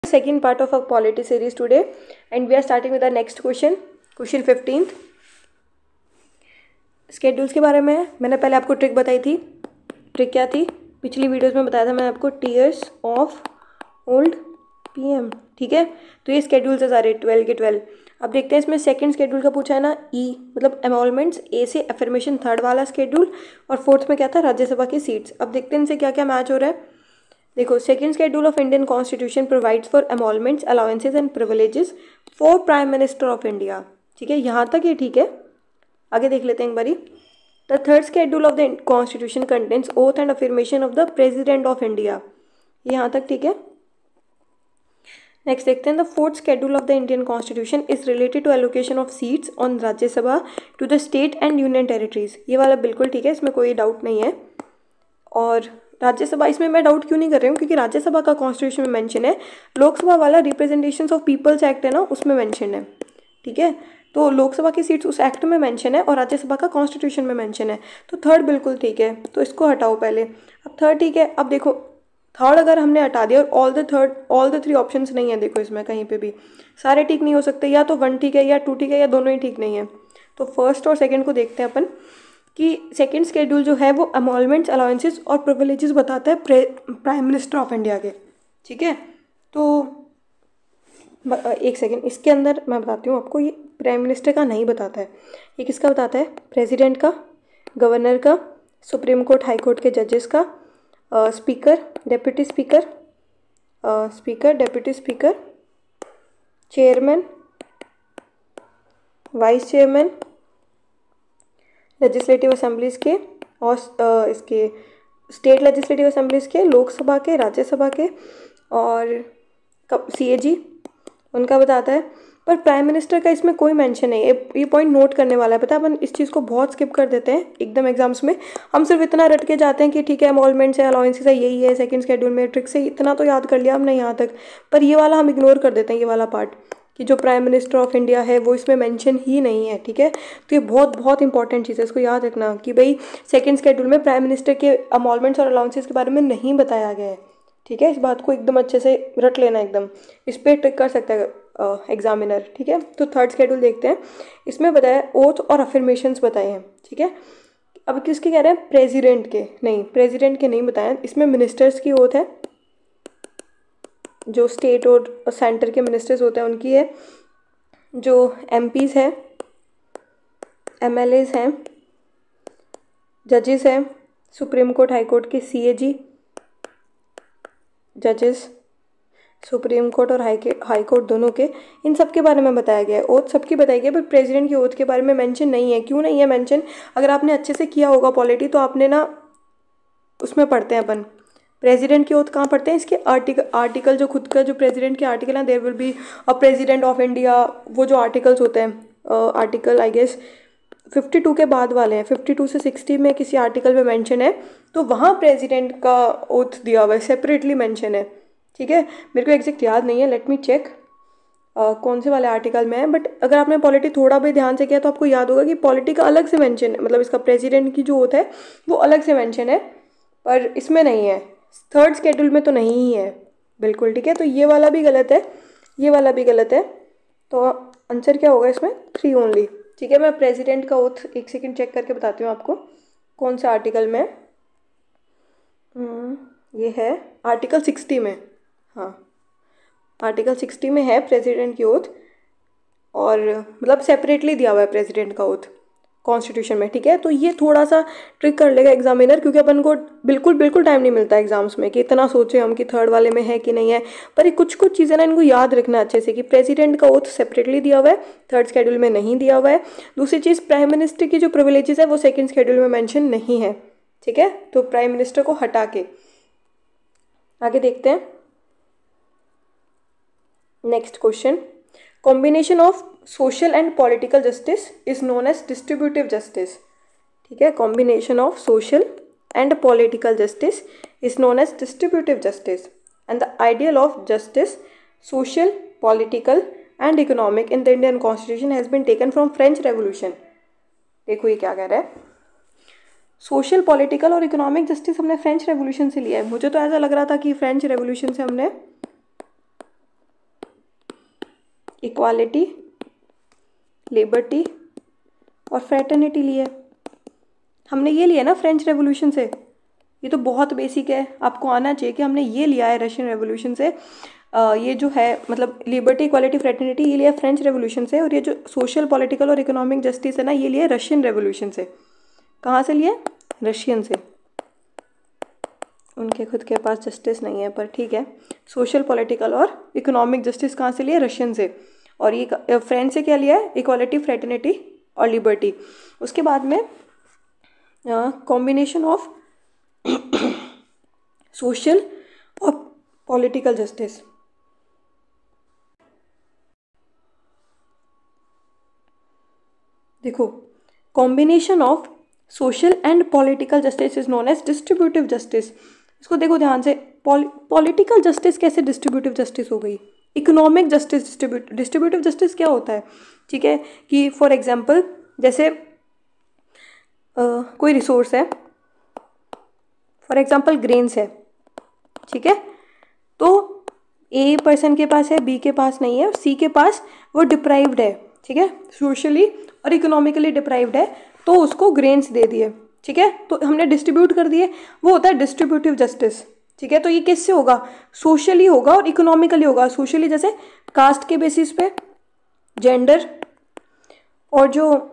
Second part of our polity series today, and we are starting with our next question 15th. Schedules के बारे में मैंने पहले आपको ट्रिक बताई थी। ट्रिक क्या थी? पिछली वीडियोस में बताया था मैं आपको, टीयर्स ऑफ ओल्ड पीएम। ठीक है, तो ये स्केड्यूल्स है सारे 12 के 12। अब देखते हैं इसमें सेकंड स्केड्यूल का पूछा है ना, ई मतलब एमोलमेंट्स, ए से अफर्मेशन थर्ड वाला स्केड्यूल, और फोर्थ में क्या था, राज्यसभा की सीट्स। अब देखते हैं इनसे क्या क्या मैच हो रहा है। देखो, second schedule of Indian constitution provides for emoluments, allowances and privileges for prime minister of India. ठीक है, यहाँ तक ये ठीक है। आगे देख लेते हैं एक बारी। The third schedule of the constitution contains oath and affirmation of the president of India. यहाँ तक ठीक है। नेक्स्ट देखते हैं, the fourth schedule of the Indian constitution is related to allocation of seats on Rajya Sabha to the state and union territories. ये वाला बिल्कुल ठीक है, इसमें कोई डाउट नहीं है। और राज्यसभा, इसमें मैं डाउट क्यों नहीं कर रही हूँ, क्योंकि राज्यसभा का कॉन्स्टिट्यूशन में मेंशन है। लोकसभा वाला रिप्रेजेंटेशंस ऑफ पीपल्स एक्ट है ना, उसमें मेंशन है। ठीक है, तो लोकसभा की सीट्स उस एक्ट में मेंशन है और राज्यसभा का कॉन्स्टिट्यूशन में मेंशन है। तो थर्ड बिल्कुल ठीक है, तो इसको हटाओ पहले। अब थर्ड ठीक है। अब देखो, थर्ड अगर हमने हटा दिया और ऑल द थ्री ऑप्शंस नहीं है, देखो इसमें कहीं पे भी सारे ठीक नहीं हो सकते, या तो वन ठीक है या टू ठीक है या दोनों ही ठीक नहीं है। तो फर्स्ट और सेकेंड को देखते हैं अपन कि सेकंड शेड्यूल जो है वो एमोलमेंट्स, अलाउंसेस और प्रिविलेजेस बताता है प्राइम मिनिस्टर ऑफ इंडिया के। ठीक है, तो एक सेकेंड, इसके अंदर मैं बताती हूँ आपको, ये प्राइम मिनिस्टर का नहीं बताता है। ये किसका बताता है? प्रेसिडेंट का, गवर्नर का, सुप्रीम कोर्ट हाई कोर्ट के जजेस का, speaker, deputy speaker, deputy speaker, chairman, vice chairman, legislative assemblies के और इसके स्टेट लेजिस्लेटिव असेंबलीज़ के, लोकसभा के, राज्यसभा के, और सीएजी उनका बताता है। पर प्राइम मिनिस्टर का इसमें कोई मेंशन नहीं है। ये पॉइंट नोट करने वाला है। पता है, अपन इस चीज़ को बहुत स्किप कर देते हैं एकदम एग्जाम्स में। हम सिर्फ इतना रट के जाते हैं कि ठीक है एमोलमेंट्स है, अलाउंसेस है, यही है सेकंड शेड्यूल में, ट्रिक से इतना तो याद कर लिया हमने यहाँ तक। पर ये वाला हम इग्नोर कर देते हैं, ये वाला पार्ट कि जो प्राइम मिनिस्टर ऑफ इंडिया है वो इसमें मेंशन ही नहीं है। ठीक है, तो ये बहुत बहुत इंपॉर्टेंट चीज़ है, इसको याद रखना कि भाई सेकंड शेड्यूल में प्राइम मिनिस्टर के अमॉलमेंट्स और अलाउंसेस के बारे में नहीं बताया गया है। ठीक है, इस बात को एकदम अच्छे से रट लेना एकदम, इस पर ट्रिक कर सकता है एग्जामिनर। ठीक है, तो थर्ड शेड्यूल देखते हैं। इसमें बताया ओथ और अफर्मेशंस बताए हैं। ठीक है, अब किसके कह रहे हैं? प्रेसिडेंट के नहीं, प्रेसिडेंट के नहीं बताया। इसमें मिनिस्टर्स की ओथ है, जो स्टेट और सेंटर के मिनिस्टर्स होते हैं उनकी है, जो एमपीज़ हैं, एमएलएज हैं, जजेस हैं, सुप्रीम कोर्ट हाई कोर्ट के सीएजी जजेस, सुप्रीम कोर्ट और हाई कोर्ट दोनों के, इन सब के बारे में बताया गया है। ओथ सबकी बताई गई है, पर प्रेसिडेंट की ओथ के बारे में मेंशन नहीं है। क्यों नहीं है मेंशन? अगर आपने अच्छे से किया होगा पॉलिटी तो आपने ना, उसमें पढ़ते हैं अपन प्रेसिडेंट की ओथ कहाँ पढ़ते हैं, इसके आर्टिकल जो खुद का जो प्रेसिडेंट के आर्टिकल हैं, there will be a president of India, वो जो आर्टिकल्स होते हैं, आर्टिकल आई गेस 52 के बाद वाले हैं, 52 से 60 में किसी आर्टिकल में मेंशन है, तो वहाँ प्रेसिडेंट का ओथ दिया हुआ है, सेपरेटली मेंशन है। ठीक है, मेरे को एग्जैक्ट याद नहीं है, लेट मी चेक कौन से वाले आर्टिकल में है। बट अगर आपने पॉलिटी थोड़ा भी ध्यान से किया तो आपको याद होगा कि पॉलिटी का अलग से मेंशन है, मतलब इसका प्रेसिडेंट की जो ओथ है वो अलग से मेंशन है, पर इसमें नहीं है। थर्ड शेड्यूल में तो नहीं ही है बिल्कुल। ठीक है, तो ये वाला भी गलत है, ये वाला भी गलत है, तो आंसर क्या होगा इसमें? 3 ओनली। ठीक है, मैं प्रेसिडेंट का ओथ एक सेकंड चेक करके बताती हूँ आपको कौन सा आर्टिकल में। ये है आर्टिकल 60 में, हाँ आर्टिकल 60 में है प्रेसिडेंट की ओथ, और मतलब सेपरेटली दिया हुआ है प्रेसिडेंट का ओथ कॉन्स्टिट्यूशन में। ठीक है, तो ये थोड़ा सा ट्रिक कर लेगा एग्जामिनर, क्योंकि अपन को बिल्कुल टाइम नहीं मिलता एग्जाम्स में कि इतना सोचे हम कि थर्ड वाले में है कि नहीं है। पर ये कुछ चीज़ें ना इनको याद रखना अच्छे से कि प्रेसिडेंट का ओथ सेपरेटली दिया हुआ है, थर्ड शेड्यूल में नहीं दिया हुआ है। दूसरी चीज़, प्राइम मिनिस्टर की जो प्रिविलेजेस है वो सेकेंड शेड्यूल में मैंशन नहीं है। ठीक है, तो प्राइम मिनिस्टर को हटा के आगे देखते हैं next question. Combination of social and political justice is known as distributive justice. ठीक है, combination of social and political justice is known as distributive justice, and the ideal of justice, social, political and economic in the Indian constitution has been taken from French revolution. देखो ये क्या कह रहा है, social, political और economic justice हमने French revolution से लिया है। मुझे तो ऐसा लग रहा था कि फ्रेंच रेवोल्यूशन से हमने इक्वालिटी, लिबर्टी और फ्रेटर्निटी लिया। हमने ये लिया ना फ्रेंच रेवोल्यूशन से, ये तो बहुत बेसिक है, आपको आना चाहिए कि हमने ये लिया है रशियन रेवोल्यूशन से। ये जो है मतलब लिबर्टी, इक्वालिटी, फ्रेटर्निटी ये लिया फ्रेंच रेवोल्यूशन से, और ये जो सोशल, पॉलिटिकल और इकोनॉमिक जस्टिस है ना, ये लिया रशियन रेवोल्यूशन से। कहाँ से लिया? रशियन से। उनके खुद के पास जस्टिस नहीं है, पर ठीक है। सोशल, पॉलिटिकल और इकोनॉमिक जस्टिस कहाँ से लिया? रशियन से। और ये फ्रेंच से क्या लिया है? इक्वालिटी, फ्रेटर्निटी और लिबर्टी। उसके बाद में कॉम्बिनेशन ऑफ सोशल और पॉलिटिकल जस्टिस। देखो, combination of social and political justice is known as distributive justice. इसको देखो ध्यान से, पॉलिटिकल जस्टिस कैसे डिस्ट्रीब्यूटिव जस्टिस हो गई? इकोनॉमिक जस्टिस डिस्ट्रीब्यूटिव जस्टिस क्या होता है? ठीक है, कि फॉर एग्जांपल जैसे कोई रिसोर्स है, फॉर एग्जांपल ग्रेन्स है, ठीक है, तो ए पर्सन के पास है, बी के पास नहीं है, और सी के पास वो डिप्राइव्ड है, ठीक है, सोशली और इकोनॉमिकली डिप्राइव्ड है, तो उसको ग्रेन्स दे दिए, ठीक है, तो हमने डिस्ट्रीब्यूट कर दिए, वो होता है डिस्ट्रीब्यूटिव जस्टिस। ठीक है, तो ये किससे होगा? सोशली होगा और इकोनॉमिकली होगा। सोशली जैसे कास्ट के बेसिस पे, जेंडर, और जो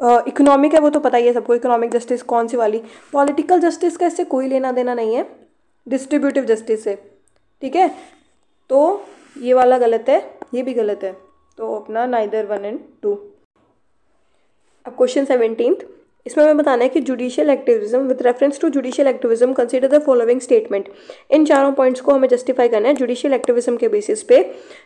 इकोनॉमिक है वो तो पता ही है सबको, इकोनॉमिक जस्टिस कौन सी वाली। पॉलिटिकल जस्टिस का इससे कोई लेना देना नहीं है डिस्ट्रीब्यूटिव जस्टिस से, ठीक है, तो ये वाला गलत है, ये भी गलत है, तो अपना नाइदर 1 and 2। अब क्वेश्चन 17, इसमें हमें बताना है कि judicial activism with reference to judicial activism consider the following statement. इन चारों पॉइंट्स को हमें जस्टिफाई करना है जुडिशियल एक्टिविज्म के बेसिस पे।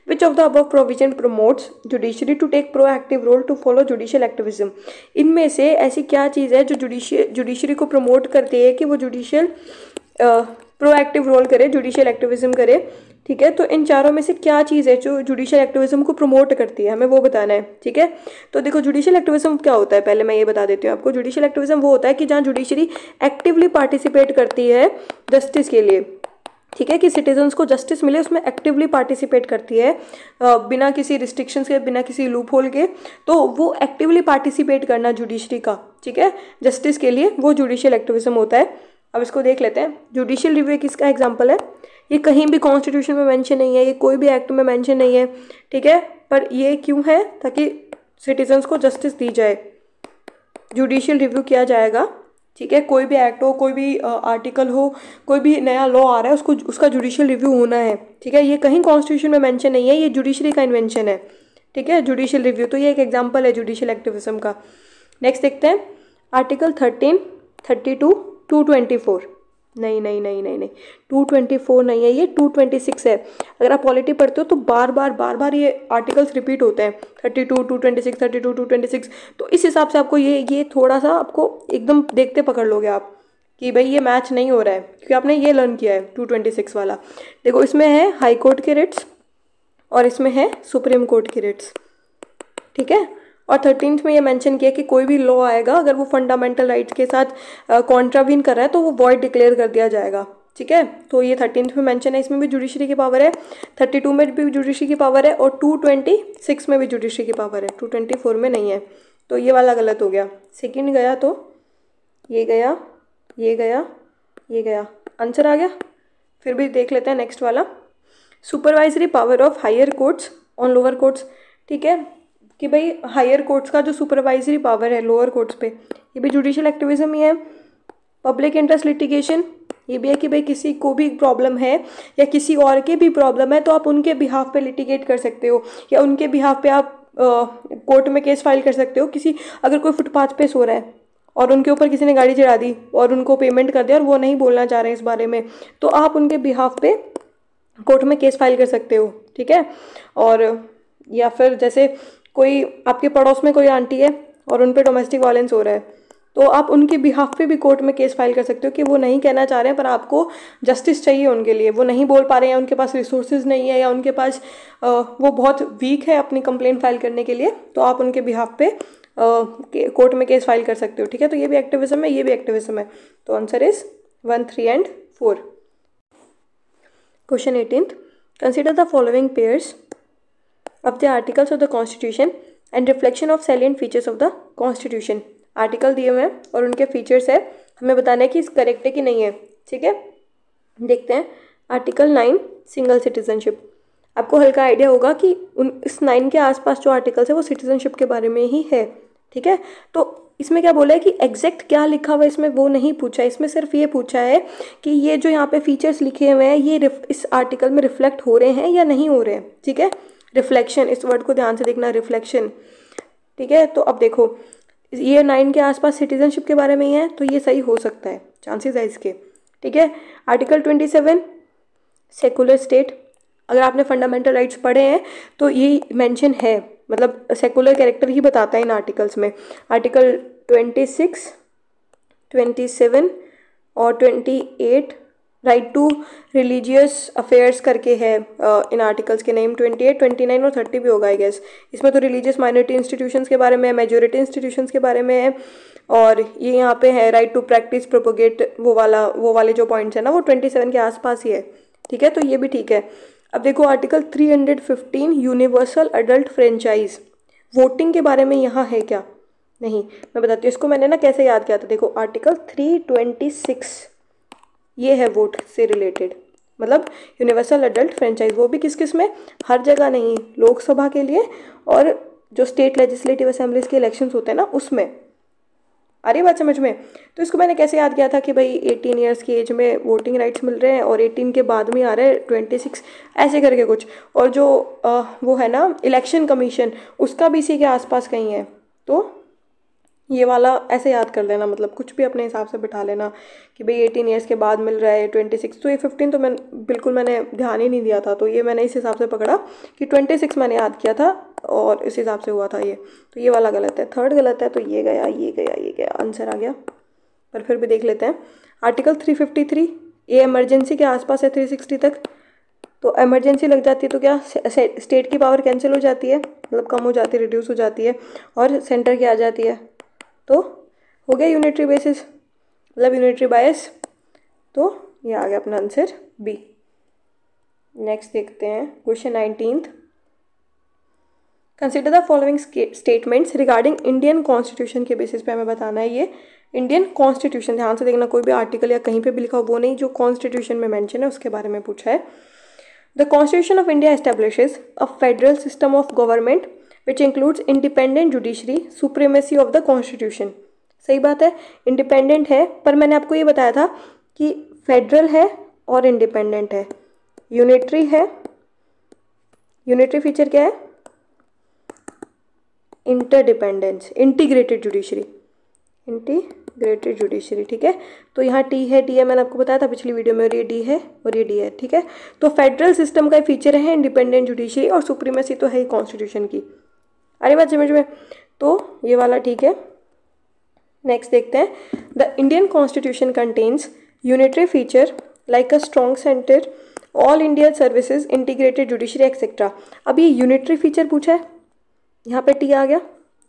Which of the above provision promotes judiciary to take proactive role to follow judicial activism. इनमें से ऐसी क्या चीज़ है जो जुडिशरी को प्रमोट करती है कि वो जुडिशियल प्रोएक्टिव रोल करे, जुडिशियल एक्टिविज्म करे, ठीक है, तो इन चारों में से क्या चीज़ है जो जुडिशियल एक्टिविज्म को प्रमोट करती है, हमें वो बताना है, ठीक है। तो देखो जुडिशियल एक्टिविज्म क्या होता है, पहले मैं ये बता देती हूँ आपको। जुडिशियल एक्टिविज्म वो होता है कि जहाँ जुडिशरी एक्टिवली पार्टिसिपेट करती है जस्टिस के लिए, ठीक है, कि सिटीजन्स को जस्टिस मिले, उसमें एक्टिवली पार्टिसिपेट करती है बिना किसी रिस्ट्रिक्शंस के, बिना किसी लूप होल के, तो वो एक्टिवली पार्टिसिपेट करना जुडिशरी का, ठीक है, जस्टिस के लिए, वो जुडिशियल एक्टिविज्म होता है। अब इसको देख लेते हैं। जुडिशियल रिव्यू किसका एग्जाम्पल है? ये कहीं भी कॉन्स्टिट्यूशन में मेंशन नहीं है, ये कोई भी एक्ट में मेंशन नहीं है, ठीक है, पर ये क्यों है? ताकि सिटीजन्स को जस्टिस दी जाए, जुडिशियल रिव्यू किया जाएगा, ठीक है, कोई भी एक्ट हो, कोई भी आर्टिकल हो, कोई भी नया लॉ आ रहा है, उसका जुडिशियल रिव्यू होना है, ठीक है, ये कहीं कॉन्स्टिट्यूशन में मेंशन नहीं है, ये जुडिशरी का इन्वेंशन है, ठीक है, जुडिशियल रिव्यू। तो ये एक एग्जाम्पल है जुडिशियल एक्टिविज्म का। नेक्स्ट देखते हैं आर्टिकल 13, 32, 224। नहीं नहीं नहीं नहीं नहीं 224 नहीं है, ये 226 है। अगर आप पॉलिटी पढ़ते हो तो बार बार ये आर्टिकल्स रिपीट होते हैं, 32, 226, 32, 226। तो इस हिसाब से आपको ये थोड़ा सा आपको एकदम देखते पकड़ लोगे आप कि भाई ये मैच नहीं हो रहा है, क्योंकि आपने ये लर्न किया है 226 वाला। देखो इसमें है हाई कोर्ट के रिट्स और इसमें है सुप्रीम कोर्ट के रिट्स, ठीक है, और 13th में ये मेंशन किया कि कोई भी लॉ आएगा अगर वो फंडामेंटल राइट्स के साथ कॉन्ट्रावीन कर रहा है तो वो वॉइड डिक्लेयर कर दिया जाएगा, ठीक है। तो ये 13th में मेंशन है, इसमें भी जुडिशरी की पावर है, 32 में भी जुडिशरी की पावर है, और 226 में भी जुडिशरी की पावर है, 224 में नहीं है। तो ये वाला गलत हो गया। सेकेंड गया तो ये गया, ये गया, ये गया, आंसर आ गया। फिर भी देख लेते हैं नेक्स्ट वाला, supervisory power of higher courts on lower courts, ठीक है, कि भाई हायर कोर्ट्स का जो सुपरवाइजरी पावर है लोअर कोर्ट्स पे, ये भी जुडिशियल एक्टिविज्म ही है। पब्लिक इंटरेस्ट लिटिगेशन, ये भी है कि भाई किसी को भी प्रॉब्लम है या किसी और के भी प्रॉब्लम है तो आप उनके बिहाफ पे लिटिगेट कर सकते हो, या उनके बिहाफ पे आप कोर्ट में केस फाइल कर सकते हो। किसी अगर कोई फुटपाथ पे सो रहा है और उनके ऊपर किसी ने गाड़ी चढ़ा दी और उनको पेमेंट कर दिया और वो नहीं बोलना चाह रहे हैं इस बारे में, तो आप उनके बिहाफ पे कोर्ट में केस फाइल कर सकते हो, ठीक है। और या फिर जैसे कोई आपके पड़ोस में कोई आंटी है और उन पे डोमेस्टिक वायलेंस हो रहा है, तो आप उनके बिहाफ पे भी कोर्ट में केस फाइल कर सकते हो कि वो नहीं कहना चाह रहे हैं पर आपको जस्टिस चाहिए उनके लिए, वो नहीं बोल पा रहे हैं, उनके पास रिसोर्सेज नहीं है, या उनके पास वो बहुत वीक है अपनी कंप्लेंट फाइल करने के लिए, तो आप उनके बिहाफ पे कोर्ट में केस फाइल कर सकते हो, ठीक है। तो ये भी एक्टिविज्म है, ये भी एक्टिविज्म है। तो answer is 1, 3 and 4। Question 18, consider the following pairs of the articles of the constitution and reflection of salient features of the constitution. Article दिए हुए हैं और उनके फीचर्स है, हमें बताना है कि करेक्ट है कि नहीं है। ठीक है, देखते हैं। Article 9 single citizenship. आपको हल्का आइडिया होगा कि इस 9 के आसपास जो आर्टिकल्स है वो सिटीजनशिप के बारे में ही है। ठीक है, तो इसमें क्या बोला है कि एग्जैक्ट क्या लिखा हुआ है इसमें वो नहीं पूछा है, इसमें सिर्फ ये पूछा है कि ये जो यहाँ पे फीचर्स लिखे हुए हैं ये इस आर्टिकल में रिफ्लेक्ट हो रहे हैं या नहीं हो रहे हैं। ठीक है, रिफ्लेक्शन, इस वर्ड को ध्यान से देखना, रिफ्लेक्शन। ठीक है, तो अब देखो ये 9 के आसपास सिटीजनशिप के बारे में ही है, तो ये सही हो सकता है, चांसेस है इसके। ठीक है, आर्टिकल 27 सेकुलर स्टेट। अगर आपने फंडामेंटल राइट्स पढ़े हैं तो ये मेंशन है, मतलब सेकुलर कैरेक्टर ही बताता है इन आर्टिकल्स में। आर्टिकल 26, 27 और 28 राइट टू रिलीजियस अफेयर्स करके है इन आर्टिकल्स के नेम। 28, 29 और 30 भी होगा आई गेस। इसमें तो रिलीजियस माइनॉरिटी इंस्टीट्यूशंस के बारे में है, मेजोरिटी इंस्टीट्यूशंस के बारे में है, और ये यहाँ पे है राइट टू प्रैक्टिस प्रोपोगेट, वो वाले जो पॉइंट्स है ना वो 27 के आसपास ही है। ठीक है, तो ये भी ठीक है। अब देखो article 315 universal adult franchise. Voting के बारे में यहाँ है क्या? नहीं, मैं बताती हूँ इसको। मैंने ना कैसे याद किया था, देखो आर्टिकल 326 ये है वोट से रिलेटेड, मतलब यूनिवर्सल अडल्ट फ्रेंचाइज। वो भी किस किस में? हर जगह नहीं, लोकसभा के लिए और जो स्टेट लेजिस्लेटिव असेंबलीज के इलेक्शंस होते हैं ना उसमें। आ रही बात समझ में? तो इसको मैंने कैसे याद किया था कि भाई 18 ईयर्स की एज में वोटिंग राइट्स मिल रहे हैं और 18 के बाद में आ रहा है 26 ऐसे करके कुछ। और जो वो है ना इलेक्शन कमीशन, उसका भी इसी के आसपास कहीं है। तो ये वाला ऐसे याद कर लेना, मतलब कुछ भी अपने हिसाब से बिठा लेना कि भाई 18 ईयर्स के बाद मिल रहा है 26। तो ये 15 तो मैंने ध्यान ही नहीं दिया था, तो ये मैंने इस हिसाब से पकड़ा कि 26 मैंने याद किया था और इस हिसाब से हुआ था ये। तो ये वाला गलत है, थर्ड गलत है, तो ये गया, ये गया, ये गया, आंसर आ गया। पर फिर भी देख लेते हैं। आर्टिकल 353 ये इमरजेंसी के आसपास है 360 तक। तो इमरजेंसी लग जाती है तो क्या स्टेट की पावर कैंसिल हो जाती है, मतलब कम हो जाती है, रिड्यूस हो जाती है, और सेंटर की आ जाती है। तो हो गया यूनिटरी बेसिस, मतलब यूनिटरी बायस। तो ये आ गया अपना आंसर बी। नेक्स्ट देखते हैं question 19। Consider the following statements regarding Indian constitution के बेसिस पे हमें बताना है। ये इंडियन कॉन्स्टिट्यूशन, ध्यान से देखना, कोई भी आर्टिकल या कहीं पे भी लिखा हो वो नहीं, जो कॉन्स्टिट्यूशन में मेंशन है उसके बारे में पूछा है। The constitution of India establishes a federal system of government which includes independent judiciary, supremacy of the constitution. सही बात है, इंडिपेंडेंट है, पर मैंने आपको ये बताया था कि फेडरल है और इंडिपेंडेंट है। यूनिटरी है, यूनिटरी फीचर क्या है? Interdependence, integrated judiciary, integrated judiciary. ठीक है, तो यहाँ टी है, टी है, मैंने आपको बताया था पिछली वीडियो में, और ये डी है और ये डी है। ठीक है, तो फेडरल सिस्टम का फीचर है इंडिपेंडेंट जुडिशरी, और सुप्रीमेसी तो है ही कॉन्स्टिट्यूशन की। अरे बात समझ में? तो ये वाला ठीक है। नेक्स्ट देखते हैं। The Indian constitution contains unitary feature like a strong centre, all India services, integrated judiciary etcetera. अब ये यूनिटरी फीचर पूछा है, यहाँ पे टी आ गया,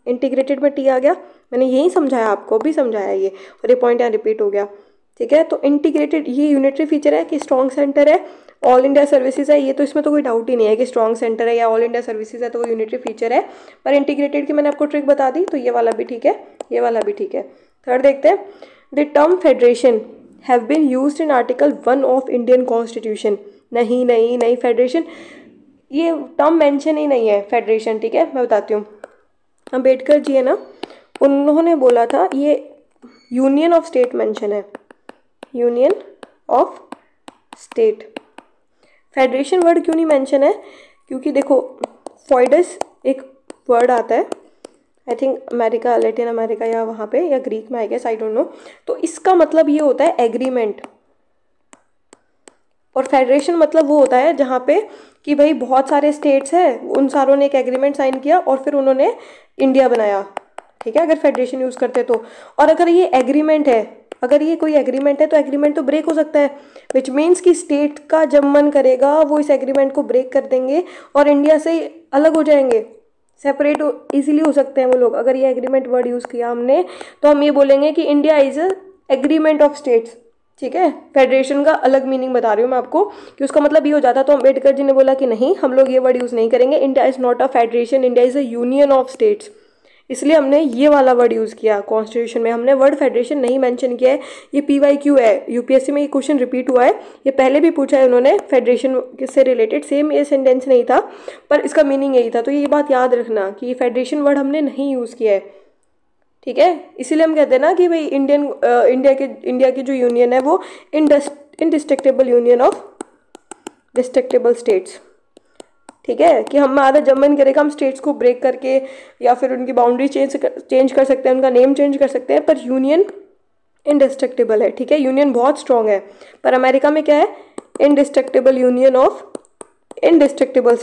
इंटीग्रेटेड में टी आ गया। मैंने यही समझाया, आपको भी समझाया ये, और ये पॉइंट यहाँ रिपीट हो गया। ठीक है, तो इंटीग्रेटेड ये यूनिटरी फीचर है कि स्ट्रॉन्ग सेंटर है, ऑल इंडिया सर्विसेज है, ये तो इसमें तो कोई डाउट ही नहीं है कि स्ट्रॉन्ग सेंटर है या ऑल इंडिया सर्विसेज है तो वो यूनिटरी फीचर है। पर इंटीग्रेटेड की मैंने आपको ट्रिक बता दी, तो ये वाला भी ठीक है, ये वाला भी ठीक है। थर्ड देखते हैं। The term federation have been used in article 1 of Indian constitution. नहीं नहीं नहीं, फेडरेशन ये टर्म मेंशन ही नहीं है फेडरेशन। ठीक है, मैं बताती हूँ। अम्बेडकर जी है ना, उन्होंने बोला था ये यूनियन ऑफ स्टेट मेंशन है, union of state. Federation word क्यों नहीं मेंशन है? क्योंकि देखो फॉइडस एक वर्ड आता है, I think America, Latin America या वहाँ पे, या ग्रीक में I guess, I don't know. तो इसका मतलब ये होता है एग्रीमेंट, और फेडरेशन मतलब वो होता है जहाँ पे कि भाई बहुत सारे स्टेट्स हैं, उन सारों ने एक एग्रीमेंट साइन किया और फिर उन्होंने इंडिया बनाया। ठीक है, अगर फेडरेशन यूज़ करते तो। और अगर ये एग्रीमेंट है, अगर ये कोई एग्रीमेंट है तो एग्रीमेंट तो ब्रेक हो सकता है, विच मीन्स कि स्टेट का जब मन करेगा वो इस एग्रीमेंट को ब्रेक कर देंगे और इंडिया से अलग हो जाएंगे, सेपरेट इजीली हो सकते हैं वो लोग। अगर ये एग्रीमेंट वर्ड यूज़ किया हमने तो हम ये बोलेंगे कि India is a agreement of states. ठीक है, फेडरेशन का अलग मीनिंग बता रही हूँ मैं आपको कि उसका मतलब ये हो जाता। तो अम्बेडकर जी ने बोला कि नहीं, हम लोग ये वर्ड यूज़ नहीं करेंगे, India is not a federation, India is a union of states. इसलिए हमने ये वाला वर्ड यूज़ किया कॉन्स्टिट्यूशन में, हमने वर्ड फेडरेशन नहीं मेंशन किया है। ये PYQ है, यूपीएससी में ये क्वेश्चन रिपीट हुआ है, ये पहले भी पूछा है उन्होंने फेडरेशन से रिलेटेड, सेम ये सेंटेंस नहीं था पर इसका मीनिंग यही था। तो ये बात याद रखना कि फेडरेशन वर्ड हमने नहीं यूज़ किया है, ठीक है। इसीलिए हम कहते हैं ना कि भाई इंडिया की जो यूनियन है वो indestructible union of destructible states, ठीक है। कि हमारा जब मन करेगा हम स्टेट्स को ब्रेक करके या फिर उनकी बाउंड्री चेंज कर सकते हैं, उनका नेम चेंज कर सकते हैं, पर यूनियन इनडिस्ट्रक्टेबल है, ठीक है। यूनियन बहुत स्ट्रांग है, पर अमेरिका में क्या है, indestructible union of indestructible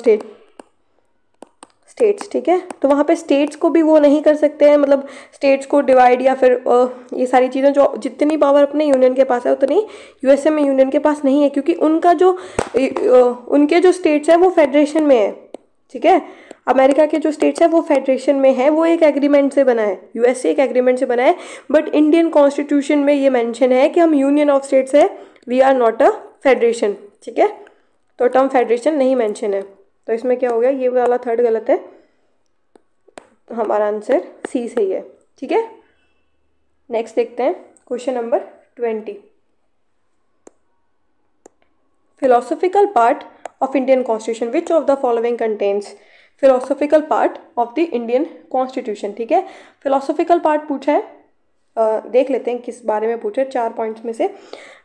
states, ठीक है। तो वहाँ पे स्टेट्स को भी वो नहीं कर सकते हैं, मतलब स्टेट्स को डिवाइड या फिर ये सारी चीज़ें, जो जितनी पावर अपने यूनियन के पास है उतनी यूएसए में यूनियन के पास नहीं है, क्योंकि उनका जो उनके जो स्टेट्स है वो फेडरेशन में है, ठीक है। अमेरिका के जो स्टेट्स है वो फेडरेशन में है, वो एक एग्रीमेंट से बना है, यूएसए एक एग्रीमेंट से बना है। बट इंडियन कॉन्स्टिट्यूशन में ये मेंशन है कि हम यूनियन ऑफ स्टेट्स है, we are not a federation, ठीक है। तो टर्म फेडरेशन नहीं मेंशन है, तो इसमें क्या हो गया, ये वाला थर्ड गलत है, हमारा आंसर सी सही है, ठीक है। नेक्स्ट देखते हैं question number 20। Philosophical part of Indian constitution, which of the following contains philosophical part of the Indian constitution, ठीक है। फिलोसॉफिकल पार्ट पूछा है, देख लेते हैं किस बारे में पूछा है, 4 पॉइंट्स में से।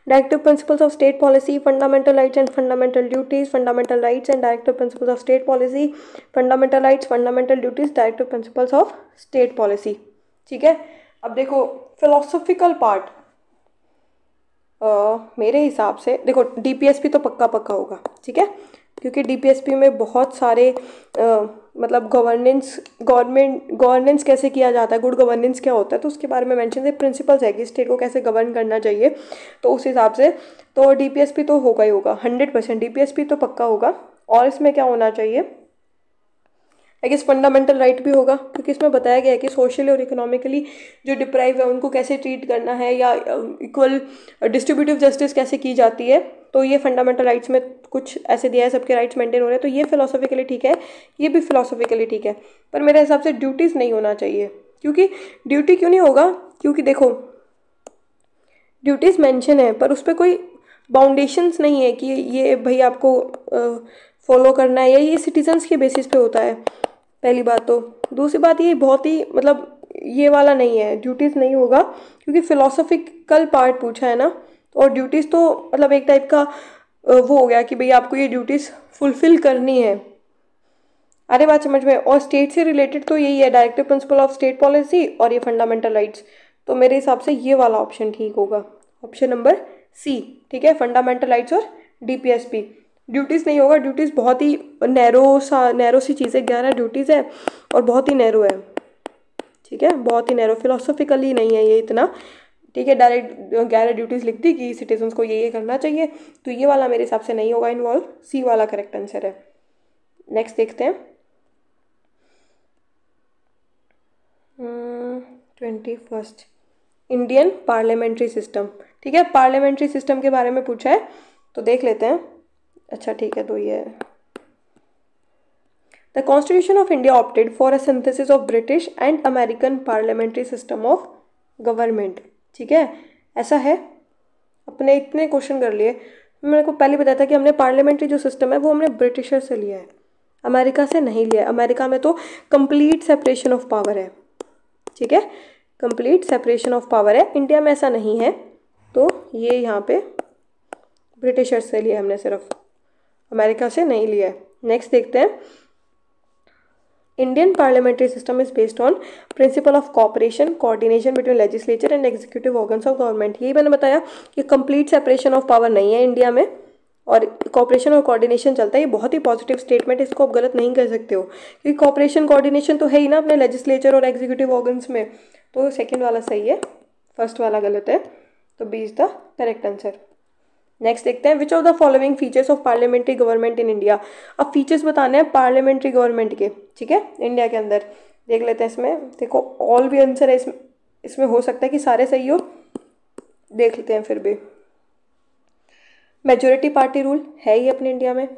Directive principles of state policy, fundamental rights and fundamental duties, fundamental rights and directive principles of state policy, fundamental rights, fundamental duties, directive principles of state policy, ठीक है। अब देखो फिलोसॉफिकल पार्ट, मेरे हिसाब से देखो DPSP तो पक्का पक्का होगा, ठीक है, क्योंकि DPSP में बहुत सारे मतलब गवर्नेंस कैसे किया जाता है, गुड गवर्नेंस क्या होता है, तो उसके बारे में मेंशन है, प्रिंसिपल्स है कि स्टेट को कैसे गवर्न करना चाहिए। तो उस हिसाब से तो DPSP तो होगा ही होगा, 100% DPSP तो पक्का होगा। और इसमें क्या होना चाहिए, आई गेस फंडामेंटल राइट भी होगा, क्योंकि इसमें बताया गया है कि सोशली और इकोनॉमिकली जो डिप्राइव है उनको कैसे ट्रीट करना है, या इक्वल डिस्ट्रीब्यूटिव जस्टिस कैसे की जाती है। तो ये फंडामेंटल राइट्स में कुछ ऐसे दिया है, सबके राइट्स मेंटेन हो रहे हैं, तो ये फिलोसॉफिकली ठीक है, ये भी फिलोसॉफिकली ठीक है। पर मेरे हिसाब से ड्यूटीज़ नहीं होना चाहिए, क्योंकि ड्यूटी क्यों नहीं होगा, क्योंकि देखो ड्यूटीज़ मेंशन है पर उस पर कोई बाउंडेशंस नहीं है कि ये भाई आपको फॉलो करना है, या ये सिटीजन्स के बेसिस पे होता है, पहली बात। तो दूसरी बात ये बहुत ही मतलब ये वाला नहीं है, ड्यूटीज़ नहीं होगा, क्योंकि फिलोसॉफिकल पार्ट पूछा है ना। और ड्यूटीज़ तो मतलब एक टाइप का वो हो गया कि भाई आपको ये ड्यूटीज़ फुलफिल करनी है, अरे बात समझ में। और स्टेट से रिलेटेड तो यही है, directive principle of state policy और ये फंडामेंटल राइट्स। तो मेरे हिसाब से ये वाला ऑप्शन ठीक होगा, ऑप्शन नंबर सी, ठीक है, फंडामेंटल राइट्स और DPSP। ड्यूटीज़ नहीं होगा, ड्यूटीज़ बहुत ही नैरो सी चीज़ है, 11 ड्यूटीज़ है और बहुत ही नैरो है, ठीक है, बहुत ही नैरो, फिलोसॉफिकली नहीं है ये इतना, ठीक है। डायरेक्ट 11 ड्यूटीज़ लिख दी कि सिटीजन्स को ये करना चाहिए, तो ये वाला मेरे हिसाब से नहीं होगा इन्वॉल्व, सी वाला करेक्ट आंसर है। नेक्स्ट देखते हैं 21 इंडियन पार्लियामेंट्री सिस्टम, ठीक है। पार्लियामेंट्री सिस्टम के बारे में पूछा है, तो देख लेते हैं। अच्छा ठीक है, तो ये है the constitution of India opted for a synthesis of British and American parliamentary system of government, ठीक है, ऐसा है। अपने इतने क्वेश्चन कर लिए, मैंने को पहले बताया था कि हमने पार्लियामेंट्री जो सिस्टम है वो हमने ब्रिटिशर से लिया है, अमेरिका से नहीं लिया है। अमेरिका में तो कंप्लीट सेपरेशन ऑफ पावर है, ठीक है, कंप्लीट सेपरेशन ऑफ पावर है, इंडिया में ऐसा नहीं है। तो ये यहाँ पे ब्रिटिशर से लिया हमने, सिर्फ अमेरिका से नहीं लिया है। नेक्स्ट देखते हैं, Indian parliamentary system is based on principle of cooperation coordination between legislature and executive organs of government. यही मैंने बताया कि कंप्लीट सेपरेशन ऑफ पावर नहीं है इंडिया में, और कोऑपरेशन और कोऑर्डिनेशन चलता है। ये बहुत ही पॉजिटिव स्टेटमेंट है, इसको आप गलत नहीं कर सकते हो, क्योंकि कोऑपरेशन कोऑर्डिनेशन तो है ही ना अपने लेजिस्लेचर और एग्जीक्यूटिव ऑर्गन्स में। तो सेकंड वाला सही है, फर्स्ट वाला गलत है, तो B is the correct answer. Next देखते हैं, which of the following features of parliamentary government in India. अब फीचर्स बताने हैं पार्लियामेंट्री गवर्नमेंट के, ठीक है, इंडिया के अंदर। देख लेते हैं, इसमें देखो ऑल भी आंसर है, इसमें हो सकता है कि सारे सही हो, देख लेते हैं फिर भी। मेजोरिटी पार्टी रूल है ही अपने इंडिया में।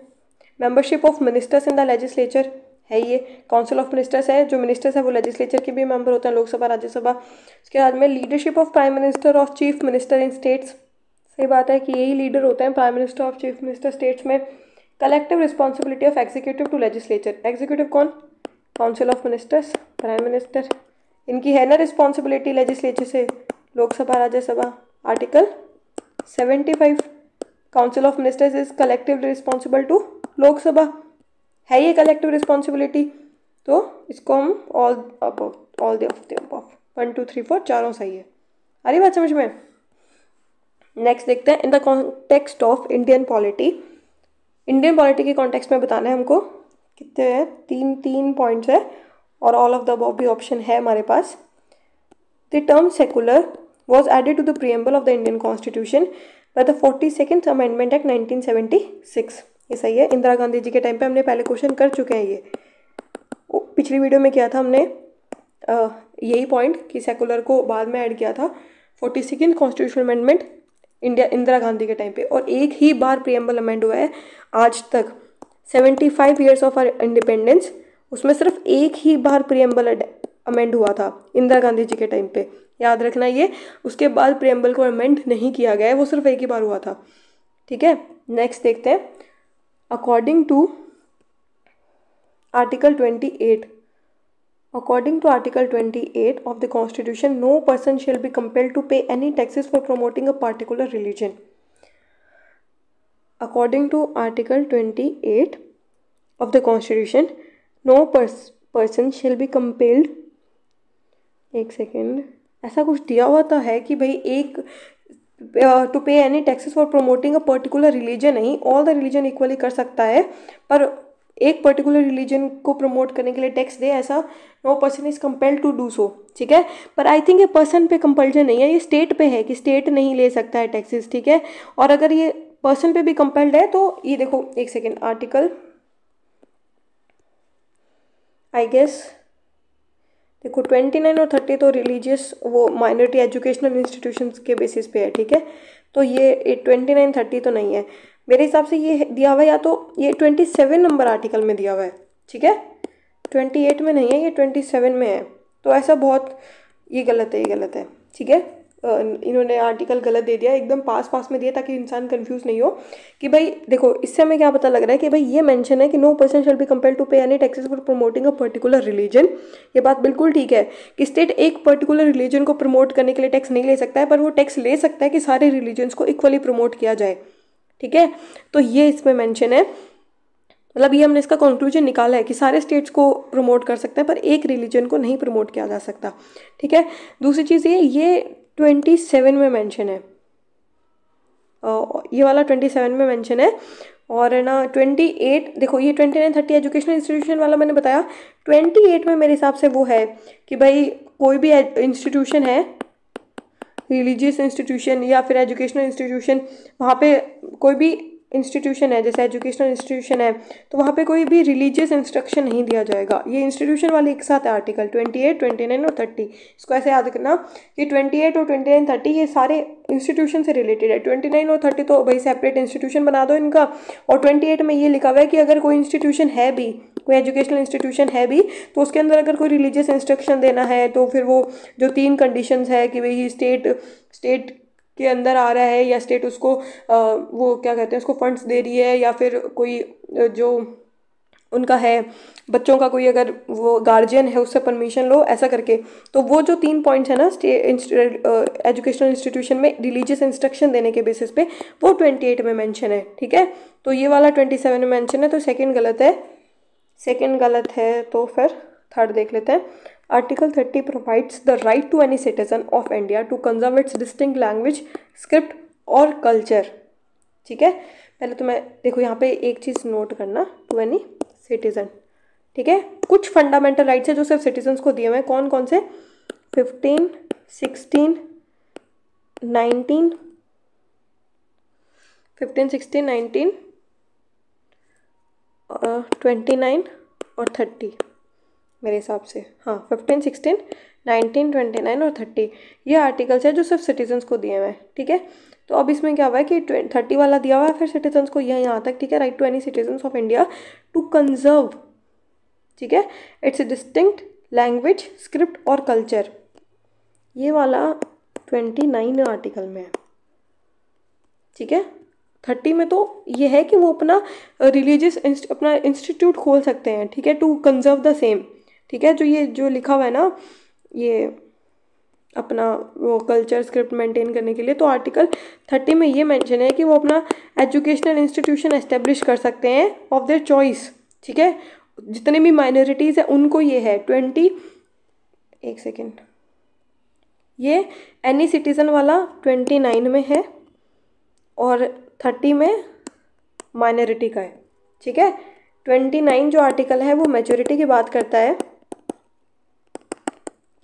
Membership of ministers in the legislature है ये, काउंसिल ऑफ मिनिस्टर्स है, जो मिनिस्टर्स है वो लेजिस्लेचर के भी मेंबर होते हैं, लोकसभा राज्यसभा। उसके बाद में leadership of prime minister of chief minister in states, सही बात है कि यही लीडर होते हैं prime minister of chief minister states में। Collective responsibility of executive to legislature, executive कौन, council of ministers, prime minister, इनकी है ना रिस्पॉन्सिबिलिटी लेजिस्लेचर से, Lok Sabha Rajya Sabha. Article 75, council of ministers is collectively responsible to Lok Sabha, है ये कलेक्टिव रिस्पॉन्सिबिलिटी, तो इसको हम ऑल द अबव 1 2 3 4 चारों सही है। आ रही बात समझ में। नेक्स्ट देखते हैं, in the context of Indian polity, Indian polity के कॉन्टेक्स्ट में बताना है हमको, कितने हैं, तीन पॉइंट्स है और ऑल ऑफ द अबव भी ऑप्शन है हमारे पास। The term secular was added to the preamble of the Indian constitution by the 42nd amendment act 1976, ये सही है। इंदिरा गांधी जी के टाइम पे हमने पहले क्वेश्चन कर चुके हैं, ये पिछली वीडियो में किया था हमने यही पॉइंट कि सेकुलर को बाद में ऐड किया था 42nd constitution amendment Indira Gandhi के टाइम पे, और एक ही बार प्रीएम्बल अमेंड हुआ है आज तक 75 ईयर्स ऑफ आवर इंडिपेंडेंस, उसमें सिर्फ एक ही बार प्रीएम्बल अमेंड हुआ था इंदिरा गांधी जी के टाइम पे, याद रखना ये। उसके बाद प्रीएम्बल को अमेंड नहीं किया गया है, वो सिर्फ एक ही बार हुआ था, ठीक है। नेक्स्ट देखते हैं, according to article 28, according to article 28 of the constitution, no person shall be compelled to pay any taxes for promoting a particular religion. According to article 28 of the constitution, no person shall be compelled, एक second, ऐसा कुछ दिया हुआ तो है कि भाई एक to pay any taxes for promoting a particular religion, नहीं, ऑल द रिलीजन इक्वली कर सकता है, पर एक पर्टिकुलर रिलीजन को प्रमोट करने के लिए टैक्स दे, ऐसा no person is compelled to do so, ठीक है। पर आई थिंक ये पर्सन पे कंपल्जन नहीं है, ये स्टेट पे है कि स्टेट नहीं ले सकता है टैक्सेस, ठीक है। और अगर ये पर्सन पे भी कंपेल्ड है तो ये देखो, एक सेकेंड, आर्टिकल आई गेस देखो 29 और 30 तो रिलीजियस वो माइनॉरिटी एजुकेशनल इंस्टीट्यूशंस के बेसिस पे है, ठीक है। तो ये 29 30 तो नहीं है मेरे हिसाब से, ये दिया हुआ है या तो ये 27 नंबर आर्टिकल में दिया हुआ है, ठीक है, 28 में नहीं है, ये 27 में है। तो ऐसा बहुत, ये गलत है, ये गलत है, ठीक है। इन्होंने आर्टिकल गलत दे दिया, एकदम पास में दिया ताकि इंसान कंफ्यूज नहीं हो कि भाई देखो, इससे हमें क्या पता लग रहा है कि भाई ये मेंशन है कि no person shall be compelled to pay any taxes for promoting a particular religion. ये बात बिल्कुल ठीक है कि स्टेट एक पर्टिकुलर रिलीजन को प्रमोट करने के लिए टैक्स नहीं ले सकता है, पर वो टैक्स ले सकता है कि सारे रिलीजन्स को इक्वली प्रमोट किया जाए, ठीक है। तो ये इसमें मेंशन है, मतलब ये हमने इसका कंक्लूजन निकाला है कि सारे स्टेट्स को प्रमोट कर सकते हैं पर एक रिलीजन को नहीं प्रमोट किया जा सकता, ठीक है। दूसरी चीज़ ये 27 में मेंशन है, ये वाला 27 में मेंशन है, और है ना 28, देखो ये 29 30 एजुकेशनल इंस्टीट्यूशन वाला मैंने बताया, 28 में मेरे हिसाब से वो है कि भाई कोई भी इंस्टीट्यूशन है, रिलीजियस इंस्टीट्यूशन या फिर एजुकेशनल इंस्टीट्यूशन, वहाँ पे कोई भी इंस्टीट्यूशन है जैसे एजुकेशनल इंस्टीट्यूशन है, तो वहाँ पे कोई भी रिलीजियस इंस्ट्रक्शन नहीं दिया जाएगा। ये इंस्टीट्यूशन वाले एक साथ है, आर्टिकल 28 29 और 30, इसको ऐसे याद रखना कि 28 और 29 30 ये सारे इंस्टीट्यूशन से रिलेटेड है। 29 और 30 तो भाई सेपरेट इंस्टीट्यूशन बना दो इनका, और 28 में ये लिखा हुआ है कि अगर कोई इंस्टीट्यूशन है भी, कोई एजुकेशनल इंस्टीट्यूशन है भी, तो उसके अंदर अगर कोई रिलीजियस इंस्ट्रक्शन देना है तो फिर वो जो 3 कंडीशंस है कि भाई स्टेट के अंदर आ रहा है या स्टेट उसको वो क्या कहते हैं उसको फंड्स दे रही है, या फिर कोई जो उनका है बच्चों का कोई अगर वो गार्जियन है उससे परमिशन लो, ऐसा करके। तो वो जो 3 पॉइंट्स है ना एजुकेशनल इंस्टीट्यूशन में रिलीजियस इंस्ट्रक्शन देने के बेसिस पे, वो 28 में मेंशन है, ठीक है। तो ये वाला 27 में मेंशन है, तो सेकंड गलत है, तो फिर थर्ड देख लेते हैं। Article 30 provides the right to any citizen of India to conserve its distinct language, script और कल्चर, ठीक है। पहले तो मैं देखो यहाँ पे एक चीज़ नोट करना, टू एनी सिटीजन, ठीक है। कुछ फंडामेंटल राइट्स है जो सिर्फ सिटीजन्स को दिए हुए हैं, कौन कौन से, 15 16 19 29 और 30 मेरे हिसाब से, हाँ 15 16 19 29 और 30 ये आर्टिकल्स है जो सिर्फ सिटीजन्स को दिए हुए हैं, ठीक है। तो अब इसमें क्या हुआ है कि 30 वाला दिया हुआ है, फिर सिटीजन्स को यहाँ तक, ठीक है, right to any citizens of India to conserve, ठीक है, इट्स डिस्टिंक्ट लैंग्वेज, स्क्रिप्ट और कल्चर। ये वाला 29 आर्टिकल में है, ठीक है। 30 में तो ये है कि वो अपना रिलीजियस अपना इंस्टीट्यूट खोल सकते हैं, ठीक है, टू कंजर्व द सेम, ठीक है। जो ये जो लिखा हुआ है ना, ये अपना वो कल्चर स्क्रिप्ट मेंटेन करने के लिए, तो आर्टिकल 30 में ये मेंशन है कि वो अपना एजुकेशनल इंस्टीट्यूशन एस्टेब्लिश कर सकते हैं ऑफ देयर चॉइस, ठीक है। जितने भी माइनॉरिटीज़ हैं उनको ये है एक सेकेंड, ये एनी सिटीज़न वाला 29 में है और 30 में माइनॉरिटी का है, ठीक है। 29 जो आर्टिकल है वो मेजॉरिटी की बात करता है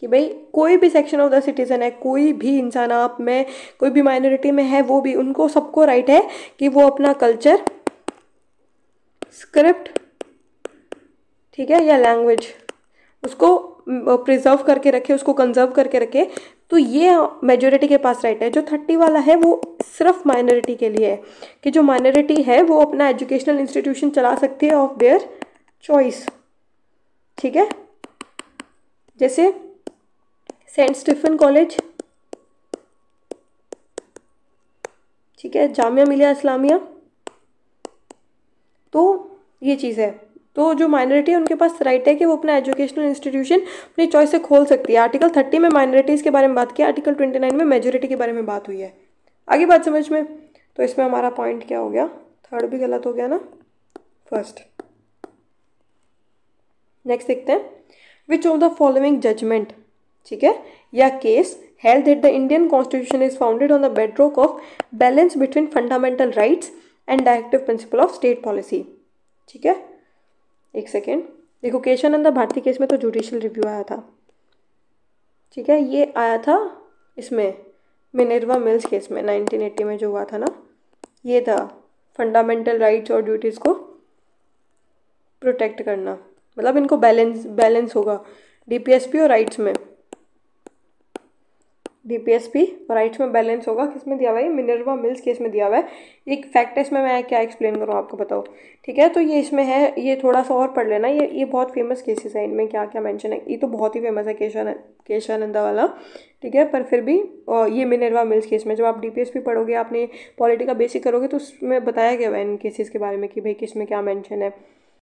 कि भाई कोई भी सेक्शन ऑफ द सिटीज़न है, कोई भी इंसान, आप में कोई भी माइनॉरिटी में है, वो भी, उनको सबको राइट है कि वो अपना कल्चर, स्क्रिप्ट, ठीक है, या लैंग्वेज उसको प्रिजर्व करके रखे, उसको कंजर्व करके रखे। तो ये मेजॉरिटी के पास राइट है। जो 30 वाला है वो सिर्फ माइनॉरिटी के लिए है कि जो माइनॉरिटी है वो अपना एजुकेशनल इंस्टीट्यूशन चला सकती है ऑफ देयर चॉइस, ठीक है। जैसे सेंट स्टीफन कॉलेज, ठीक है, जामिया मिलिया इस्लामिया, तो ये चीज़ है। तो जो माइनॉरिटी है उनके पास राइट है कि वो अपना एजुकेशनल इंस्टीट्यूशन अपनी चॉइस से खोल सकती है। आर्टिकल 30 में माइनॉरिटीज़ के बारे में बात की, आर्टिकल 29 में मेजॉरिटी के बारे में बात हुई है। आगे बात समझ में? तो इसमें हमारा पॉइंट क्या हो गया? थर्ड भी गलत हो गया ना, फर्स्ट। नेक्स्ट देखते हैं, which of the following judgement, ठीक है, या case held that the Indian Constitution is founded on the bedrock of balance between fundamental rights and directive principle of state policy, ठीक है। एक सेकेंड, देखो केशवानंद भारती केस में तो जुडिशियल रिव्यू आया था, ठीक है, ये आया था इसमें मिनर्वा मिल्स केस में 1980 में जो हुआ था ना, ये था फंडामेंटल राइट्स और ड्यूटीज़ को प्रोटेक्ट करना, मतलब इनको बैलेंस होगा डीपीएसपी और राइट्स में, डीपीएसपी और राइट्स में बैलेंस होगा। किस में दिया हुआ है? मिनर्वा मिल्स केस में दिया हुआ है। एक फैक्ट है इसमें, मैं क्या एक्सप्लेन करूँ आपको बताओ, ठीक है। तो ये इसमें है, ये थोड़ा सा और पढ़ लेना, ये बहुत फेमस केसेस है, इनमें क्या क्या मेंशन है, ये तो बहुत ही फेमस है केशवानंदा वाला, ठीक है। पर फिर भी ये मिनर्वा मिल्स केस में जब आप डीपीएसपी पढ़ोगे, आपने पॉलिटी का बेसिक करोगे, तो उसमें बताया गया है इन केसेस के बारे में कि भाई किस में क्या मेंशन है।